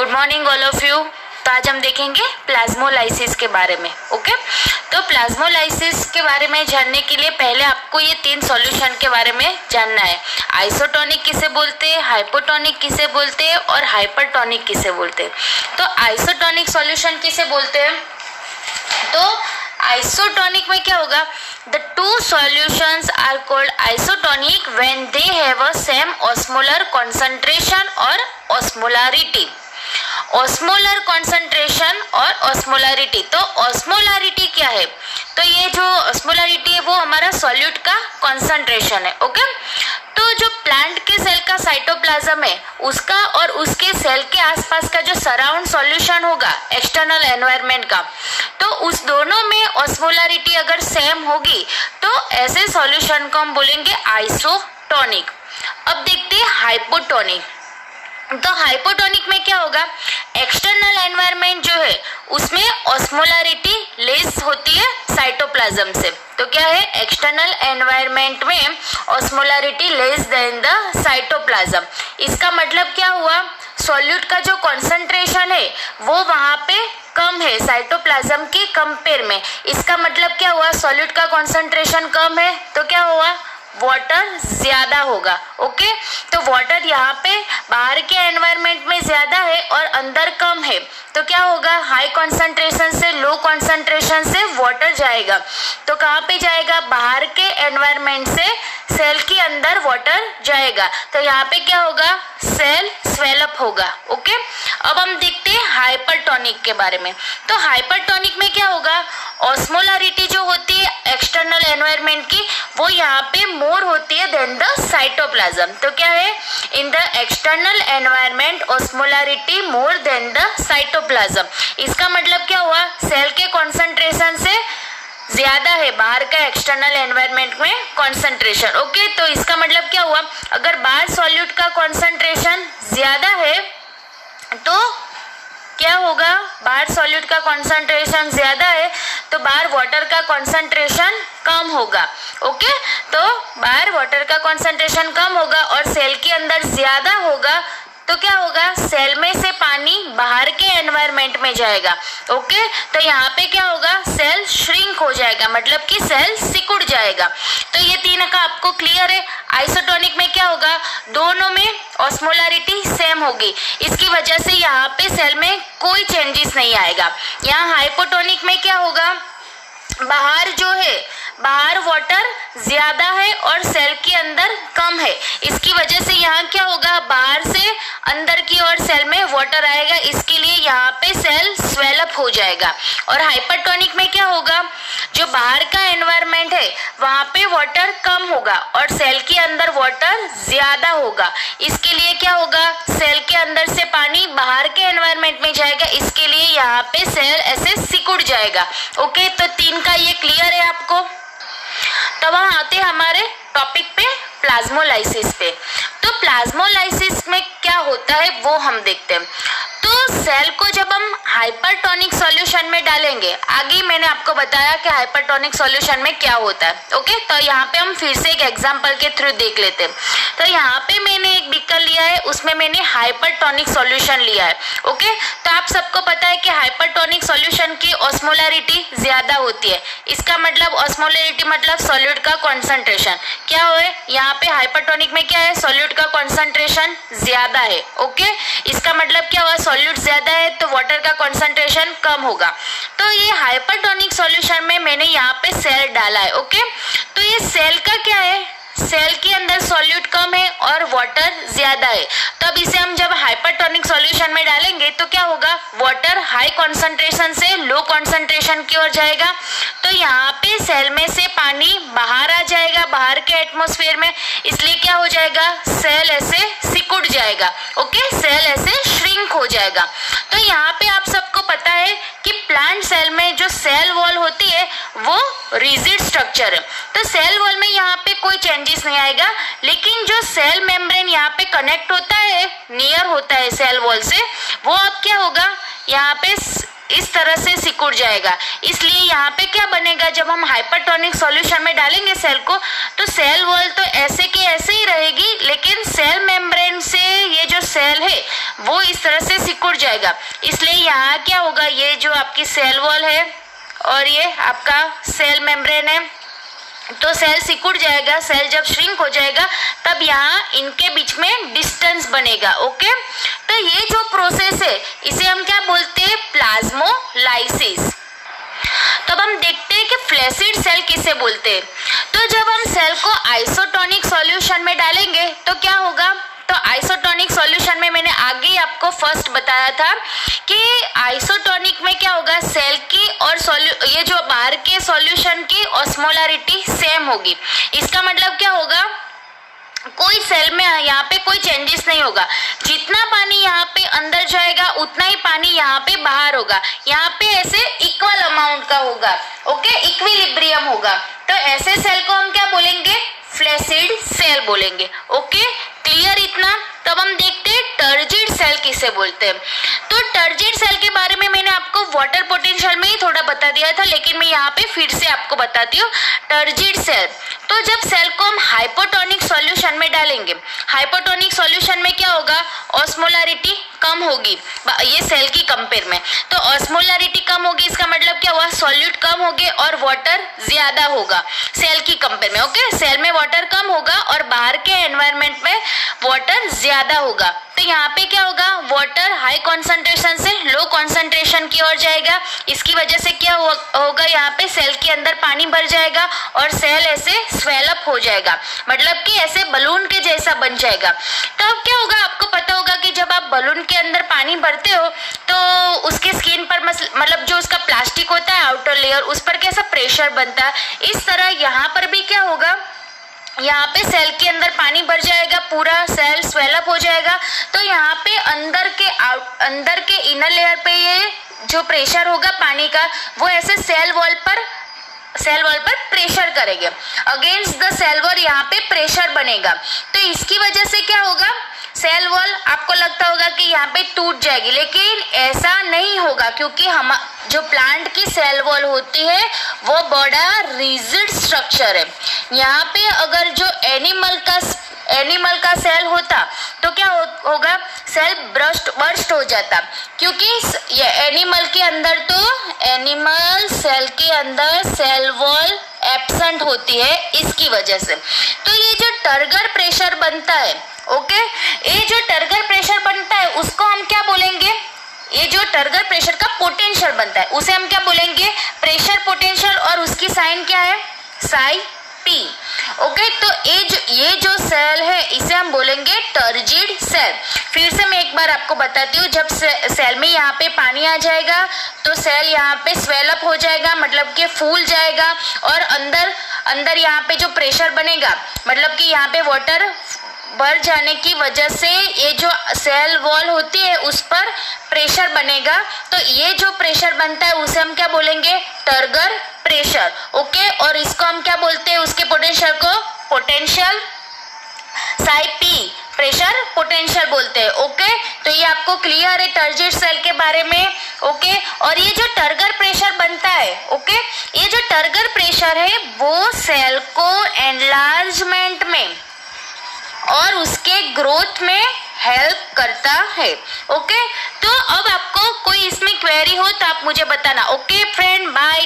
Good morning all of you. तो आज हम देखेंगे प्लाज्मोलाइसिस के बारे में। ओके, तो प्लाज्मोलाइसिस के बारे में जानने के लिए पहले आपको ये 3 सॉल्यूशन के बारे में जानना है। आइसोटोनिक किसे बोलते हैं, हाइपोटोनिक किसे बोलते हैं और हाइपरटोनिक किसे बोलते हैं। तो आइसोटोनिक सॉल्यूशन किसे बोलते हैं, तो आइसोटोनिक में क्या होगा, the two solutions are called isotonic when they have a same osmolar concentration और ऑस्मोलारिटी। ऑस्मोलर कॉन्सेंट्रेशन और ऑस्मोलारिटी, तो ऑस्मोलारिटी क्या है, तो ये जो ऑस्मोलारिटी है वो हमारा सॉल्यूट का कॉन्सेंट्रेशन है। ओके, तो जो प्लांट के सेल का साइटोप्लाज्म है उसका और उसके सेल के आसपास का जो सराउंड सॉल्यूशन होगा एक्सटर्नल एनवायरनमेंट का, तो उस दोनों में ऑस्मोलारिटी अगर सेम होगी तो ऐसे सॉल्यूशन को हम बोलेंगे आइसोटोनिक। अब देखते हैं हाइपोटोनिक। तो हाइपोटोनिक में क्या होगा, एक्सटर्नल एनवायरनमेंट जो है उसमें ऑस्मोलारिटी लेस होती है साइटोप्लाज्म से। तो क्या है, एक्सटर्नल एनवायरनमेंट में osmolarity less than the cytoplasm. इसका मतलब क्या हुआ, सॉल्यूट का जो कॉन्सेंट्रेशन है वो वहां पे कम है साइटोप्लाज्म के कंपेयर में। इसका मतलब क्या हुआ, सॉल्यूट का कॉन्सेंट्रेशन कम है तो क्या हुआ, वाटर ज्यादा होगा। ओके, तो वाटर यहाँ पे बाहर के एनवायरनमेंट में ज्यादा है और अंदर कम है, तो क्या होगा, हाई कॉन्सेंट्रेशन से लो कॉन्सेंट्रेशन से वाटर जाएगा, तो कहाँ पे जाएगा, बाहर के एनवायरनमेंट से सेल के अंदर वाटर जाएगा, तो यहाँ पे क्या होगा, सेल स्वेलअप होगा। ओके, अब हम देखते हैं हाइपरटोनिक के बारे में। तो हाइपरटोनिक में क्या होगा, ऑस्मोलारिटी जो होती है एक्सटर्नल एनवायरनमेंट की वो यहाँ पे मोर होती है देन द साइटोप्लाज्म। तो क्या है, in the external environment osmolarity more than the cytoplasm. इसका मतलब क्या हुआ, सेल के कॉन्सेंट्रेशन से ज्यादा है बाहर का एक्सटर्नल एनवायरनमेंट में कॉन्सेंट्रेशन। ओके, तो इसका मतलब क्या हुआ, अगर बाहर सॉल्यूट का कॉन्सेंट्रेशन ज्यादा है तो क्या होगा, बाहर सॉल्यूट का कॉन्सेंट्रेशन ज्यादा है तो बाहर वाटर का कॉन्सेंट्रेशन कम होगा। ओके, तो बाहर वाटर का कॉन्सेंट्रेशन कम होगा और सेल के अंदर ज्यादा होगा तो क्या होगा, सेल में से पानी बाहर के एनवायरनमेंट में जाएगा। ओके, तो यहाँ पे क्या होगा, सेल श्रिंक हो जाएगा, मतलब कि सेल सिकुड़ जाएगा। तो ये 3 का आपको क्लियर है। आइसोटोनिक में क्या होगा, दोनों में ऑस्मोलारिटी सेम होगी, इसकी वजह से यहाँ पे सेल में कोई चेंजेस नहीं आएगा। यहाँ हाइपोटोनिक में क्या होगा, बाहर जो है बाहर वाटर ज्यादा है और सेल के अंदर कम है, इसकी वजह से यहाँ क्या होगा, बाहर से अंदर की ओर सेल में वाटर आएगा, इसके लिए यहाँ पे सेल स्वेलअप हो जाएगा। और हाइपरटोनिक में क्या होगा, जो बाहर का एनवायरनमेंट है वहाँ पे वाटर कम होगा और सेल के अंदर वाटर ज्यादा होगा, इसके लिए क्या होगा, सेल के अंदर से पानी बाहर के एनवायरनमेंट में जाएगा, इसके लिए यहाँ पे सेल ऐसे सिकुड़ जाएगा। ओके, तो 3 का ये क्लियर है आपको। तब हम आते हैं हमारे टॉपिक पे, प्लाज्मोलाइसिस पे। तो प्लाज्मोलाइसिस में क्या होता है वो हम देखते हैं। तो सेल को जब हम हाइपरटोनिक सॉल्यूशन में डालेंगे, आगे मैंने आपको बताया कि हाइपरटोनिक सॉल्यूशन में क्या होता है। ओके, तो यहाँ पे हम फिर से एक एग्जांपल के थ्रू देख लेते हैं। तो यहाँ पे मैंने एक बीकर लिया है, उसमें मैंने हाइपरटोनिक सॉल्यूशन लिया है। ओके, तो आप सबको पता है कि हाइपरटोनिक सॉल्यूशन की ऑस्मोलारिटी ज्यादा होती है। इसका मतलब ऑस्मोलारिटी मतलब सॉल्यूट का कॉन्सेंट्रेशन क्या हो, यहाँ पे हाइपरटोनिक में क्या है, सॉल्यूट का कॉन्सेंट्रेशन ज्यादा है। ओके, इसका मतलब क्या हुआ, सॉल्यूट ज्यादा है तो वाटर का कॉन्सेंट्रेशन कम होगा। तो ये हाइपरटोनिक सॉल्यूशन में मैंने यहाँ पे सेल डाला है। ओके, तो ये सेल का क्या है, सेल के अंदर सॉल्यूट कम है और वाटर ज्यादा है, तब इसे हम जब हाइपरटोनिक सॉल्यूशन में डालेंगे तो क्या होगा, वाटर हाई कॉन्सेंट्रेशन से लो कॉन्सेंट्रेशन की ओर जाएगा, तो यहाँ पे सेल में से पानी बाहर आ जाएगा बाहर के एटमॉस्फेयर में, इसलिए क्या हो जाएगा, सेल ऐसे सिकुड़ जाएगा। ओके, सेल ऐसे श्रिंक हो जाएगा। तो यहाँ पे आप सबको पता है कि प्लांट सेल में जो सेल वॉल होती है वो रिजिड स्ट्रक्चर है, तो सेल वॉल में यहाँ पे कोई चेंजेस नहीं आएगा, लेकिन जो सेल मेम्ब्रेन यहाँ पे कनेक्ट होता है, नियर होता है सेल वॉल से, वो अब क्या होगा, यहाँ पे इस तरह से सिकुड़ जाएगा। इसलिए यहाँ पे क्या बनेगा, जब हम हाइपरटोनिक सॉल्यूशन में डालेंगे सेल को, तो सेल वॉल तो ऐसे की ऐसे ही रहेगी, लेकिन सेल मेम्ब्रेन से ये जो सेल है वो इस तरह से सिकुड़ जाएगा। इसलिए यहाँ क्या होगा, ये जो आपकी सेल वॉल है और ये आपका सेल मेम्ब्रेन है, तो सेल सिकुड़ जाएगा। सेल जब श्रिंक हो जाएगा तब यहाँ इनके बीच में डिस्टेंस बनेगा। ओके, तो ये जो प्रोसेस है इसे हम क्या बोलते हैं, प्लाज्मोलाइसिस। तब हम देखते हैं कि फ्लैसिड सेल किसे बोलते हैं। तो जब हम सेल को आइसोटोनिक सॉल्यूशन में डालेंगे तो क्या होगा, तो आइसोटोनिक सॉल्यूशन में मैंने आगे ही आपको फर्स्ट बताया था कि आइसोटोनिक में क्या होगा, सेल की और ये जो बाहर के सॉल्यूशन की ऑस्मोलारिटी सेम होगी। इसका मतलब क्या होगा, कोई सेल में यहाँ पे कोई चेंजेस नहीं होगा। जितना पानी यहाँ पे अंदर जाएगा उतना ही पानी यहाँ पे बाहर होगा। यहाँ पे ऐसे इक्वल अमाउंट का होगा। ओके, इक्विलिब्रियम होगा। तो ऐसे सेल को हम क्या बोलेंगे, फ्लैसिड सेल बोलेंगे। ओके, क्लियर इतना। तब हम देखते हैं टर्जिड सेल किसे बोलते हैं। तो टर्जिड सेल के बारे में मैंने आपको वाटर पोटेंशियल में ही थोड़ा बता दिया था, लेकिन मैं यहाँ पे फिर से आपको बताती हूँ। टर्जिड सेल, तो जब सेल को हम हाइपोटोनिक सॉल्यूशन में डालेंगे, हाइपोटोनिक सॉल्यूशन में क्या होगा, ऑस्मोलारिटी कम होगी ये सेल की कंपेयर में। तो ऑस्मोलारिटी कम होगी, इसका मतलब क्या हुआ, सॉल्यूट कम होंगे और वाटर ज्यादा होगा सेल की कंपेयर में। ओके, सेल में वाटर कम होगा और बाहर के एनवायरनमेंट में वाटर ज्यादा होगा। तो यहाँ पे क्या होगा, वाटर हाई कॉन्सेंट्रेशन से लो कॉन्सेंट्रेशन की ओर जाएगा। इसकी वजह से क्या होगा, यहाँ पे सेल के अंदर पानी भर जाएगा और सेल ऐसे स्वेलअप हो जाएगा, मतलब कि ऐसे बलून के जैसा बन जाएगा। तब क्या होगा, आपको पता होगा कि जब आप बलून के अंदर पानी भरते हो तो उसके स्किन पर मतलब जो उसका प्लास्टिक होता है आउटर लेयर, उस पर कैसा प्रेशर बनता है, इस तरह यहाँ पर भी क्या होगा, यहाँ पे सेल के अंदर पानी भर जाएगा, पूरा सेल स्वेलअप हो जाएगा। तो यहाँ पे अंदर के इनर लेयर पे ये जो प्रेशर होगा पानी का, वो ऐसे सेल वॉल पर प्रेशर करेंगे अगेंस्ट द सेल वॉल, यहाँ पे प्रेशर बनेगा। तो इसकी वजह से क्या होगा, सेल वॉल आपको लगता होगा कि यहाँ पे टूट जाएगी, लेकिन ऐसा नहीं होगा, क्योंकि हम जो प्लांट की सेल वॉल होती है वो बड़ा रिजिड स्ट्रक्चर है। यहाँ पे अगर जो एनिमल का सेल होता तो क्या होगा, सेल बर्स्ट हो जाता, क्योंकि ये एनिमल सेल के अंदर सेल वॉल एब्सेंट होती है, इसकी वजह से। तो ये जो टर्गर प्रेशर बनता है, ओके, ये जो टर्गर प्रेशर बनता है उसको हम क्या बोलेंगे, ये जो टर्गर प्रेशर का पोटेंशियल बनता है उसे हम क्या बोलेंगे, प्रेशर पोटेंशियल, और उसकी साइन क्या है, साई पी। ओके, तो ये जो सेल है इसे हम बोलेंगे टर्जिड सेल। फिर से मैं एक बार आपको बताती हूँ, जब सेल में यहाँ पे पानी आ जाएगा तो सेल यहाँ पे स्वेलअप हो जाएगा, मतलब कि फूल जाएगा, और अंदर यहाँ पे जो प्रेशर बनेगा, मतलब कि यहाँ पे वाटर भर जाने की वजह से ये जो सेल वॉल होती है उस पर प्रेशर बनेगा। तो ये जो प्रेशर बनता है उसे हम क्या बोलेंगे, टर्गर प्रेशर। ओके, और इसको हम क्या बोलते हैं, उसके पोटेंशियल को potential Sai P, pressure potential बोलते हैं। ओके, तो ये आपको क्लियर है टर्जिड सेल के बारे में। ओके, और ये जो टर्गर प्रेशर बनता है, ओके, ये जो टर्गर प्रेशर है वो सेल को एनलार्जमेंट में और उसके ग्रोथ में हेल्प करता है। ओके, तो अब आपको कोई इसमें क्वेरी हो तो आप मुझे बताना। Okay friend, bye.